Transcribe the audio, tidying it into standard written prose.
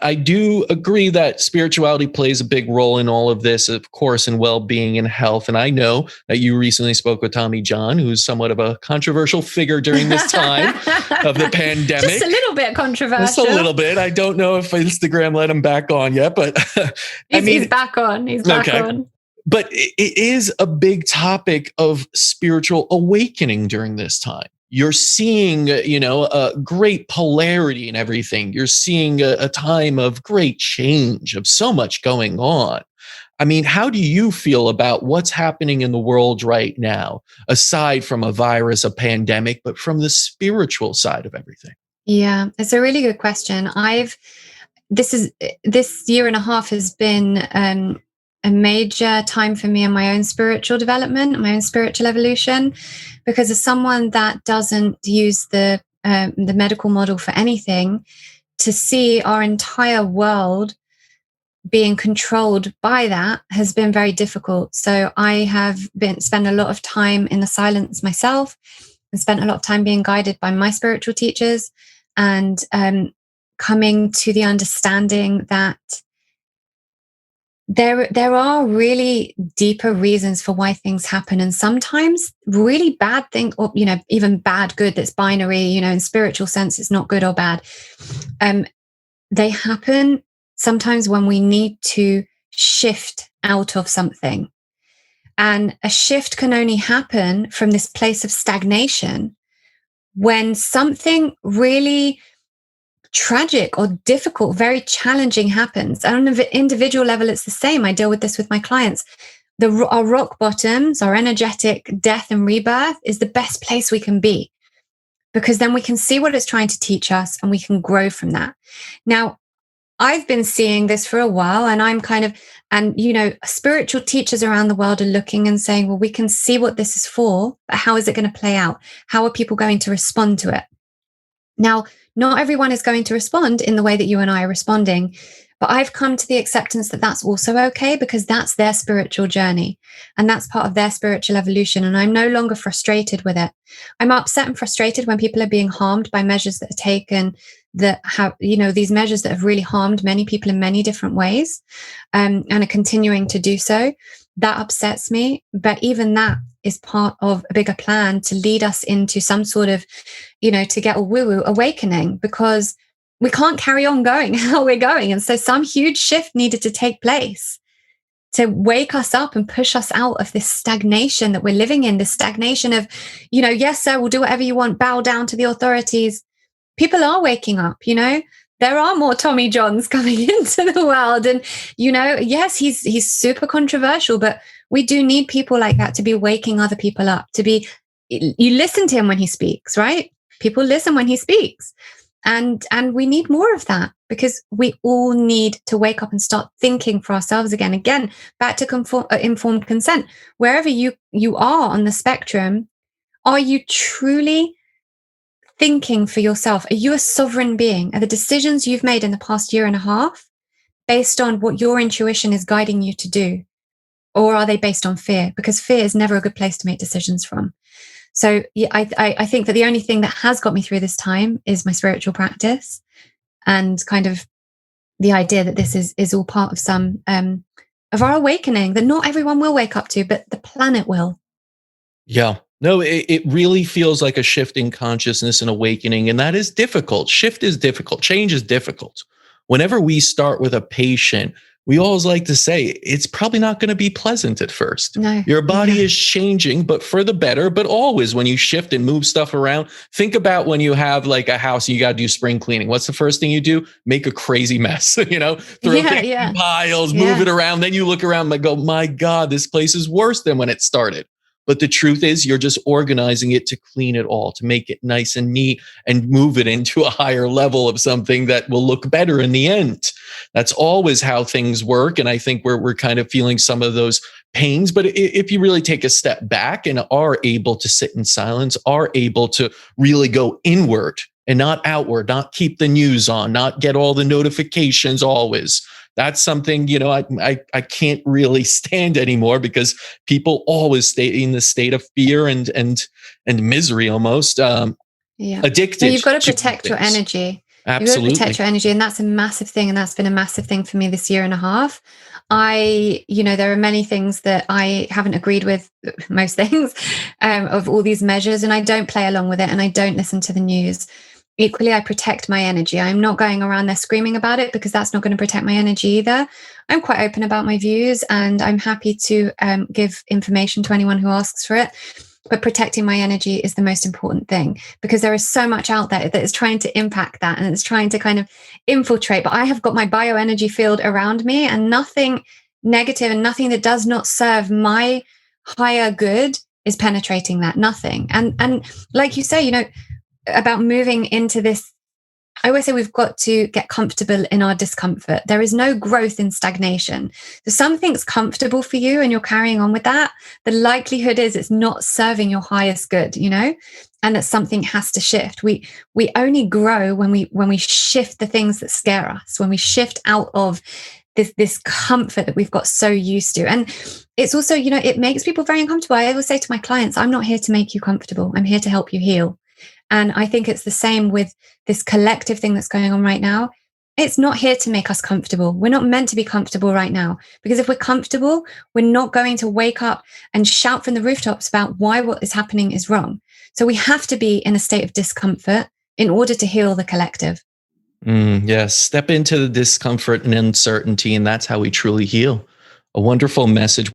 I do agree that spirituality plays a big role in all of this, of course, in well-being and health. And I know that you recently spoke with Tommy John, who's somewhat of a controversial figure during this time of the pandemic. Just a little bit controversial. Just a little bit. I don't know if Instagram let him back on yet, but he's back on. He's back on. But it is a big topic of spiritual awakening during this time. You're seeing, a great polarity in everything. You're seeing a time of great change, of so much going on. I mean, how do you feel about what's happening in the world right now, aside from a virus, a pandemic, but from the spiritual side of everything? Yeah, it's a really good question. This year and a half has been a major time for me in my own spiritual development, my own spiritual evolution, because as someone that doesn't use the medical model for anything, to see our entire world being controlled by that has been very difficult. So I have spent a lot of time in the silence myself, and spent a lot of time being guided by my spiritual teachers, and coming to the understanding that there are really deeper reasons for why things happen, and sometimes really bad things, or even bad good, that's binary, in spiritual sense, it's not good or bad. They happen sometimes when we need to shift out of something, and a shift can only happen from this place of stagnation when something really tragic or difficult, very challenging happens. On an individual level, it's the same. I deal with this with my clients. Our rock bottoms, our energetic death and rebirth, is the best place we can be, because then we can see what it's trying to teach us and we can grow from that. Now, I've been seeing this for a while, and I'm spiritual teachers around the world are looking and saying, well, we can see what this is for, but how is it going to play out? How are people going to respond to it? Now, not everyone is going to respond in the way that you and I are responding, but I've come to the acceptance that that's also okay, because that's their spiritual journey and that's part of their spiritual evolution. And I'm no longer frustrated with it. I'm upset and frustrated when people are being harmed by measures that are taken that have, these measures that have really harmed many people in many different ways, and are continuing to do so. That upsets me. But even that is part of a bigger plan to lead us into some sort of, to get a woo-woo awakening, because we can't carry on going how we're going. And so some huge shift needed to take place to wake us up and push us out of this stagnation that we're living in, this stagnation of, yes, sir, we'll do whatever you want, bow down to the authorities. People are waking up, there are more Tommy Johns coming into the world. And, yes, he's super controversial, but we do need people like that to be waking other people up, you listen to him when he speaks, right? People listen when he speaks. And we need more of that, because we all need to wake up and start thinking for ourselves again. Again, back to informed consent. Wherever you are on the spectrum, are you truly thinking for yourself? Are you a sovereign being? Are the decisions you've made in the past year and a half based on what your intuition is guiding you to do? Or are they based on fear? Because fear is never a good place to make decisions from. So yeah, I think that the only thing that has got me through this time is my spiritual practice, and kind of the idea that this is all part of some of our awakening that not everyone will wake up to, but the planet will. Yeah. No, it really feels like a shift in consciousness and awakening. And that is difficult. Shift is difficult. Change is difficult. Whenever we start with a patient, we always like to say it's probably not going to be pleasant at first. No. Your body is changing, but for the better. But always when you shift and move stuff around, think about when you have like a house and you got to do spring cleaning. What's the first thing you do? Make a crazy mess, throw things in piles, move it around. Then you look around and go, my God, this place is worse than when it started. But the truth is you're just organizing it to clean it all, to make it nice and neat and move it into a higher level of something that will look better in the end. That's always how things work. And I think we're kind of feeling some of those pains. But if you really take a step back and are able to sit in silence, are able to really go inward and not outward, not keep the news on, not get all the notifications always. That's something, I can't really stand anymore, because people always stay in the state of fear and misery almost, addicted. So you've got to protect your energy. You've got to Absolutely. protect your energy. And that's a massive thing. And that's been a massive thing for me this year and a half. There are many things that I haven't agreed with, most things, of all these measures, and I don't play along with it, and I don't listen to the news. Equally, I protect my energy. I'm not going around there screaming about it, because that's not going to protect my energy either. I'm quite open about my views, and I'm happy to give information to anyone who asks for it. But protecting my energy is the most important thing, because there is so much out there that is trying to impact that, and it's trying to kind of infiltrate. But I have got my bioenergy field around me, and nothing negative and nothing that does not serve my higher good is penetrating that. Nothing. And like you say, about moving into this, I always say we've got to get comfortable in our discomfort. There is no growth in stagnation. So something's comfortable for you and you're carrying on with that, the likelihood is it's not serving your highest good, and that something has to shift. We only grow when we shift the things that scare us, when we shift out of this comfort that we've got so used to. And it's also, it makes people very uncomfortable. I always say to my clients, I'm not here to make you comfortable. I'm here to help you heal. And I think it's the same with this collective thing that's going on right now. It's not here to make us comfortable. We're not meant to be comfortable right now, because if we're comfortable, we're not going to wake up and shout from the rooftops about why what is happening is wrong. So we have to be in a state of discomfort in order to heal the collective. Yes. Step into the discomfort and uncertainty, and that's how we truly heal. A wonderful message.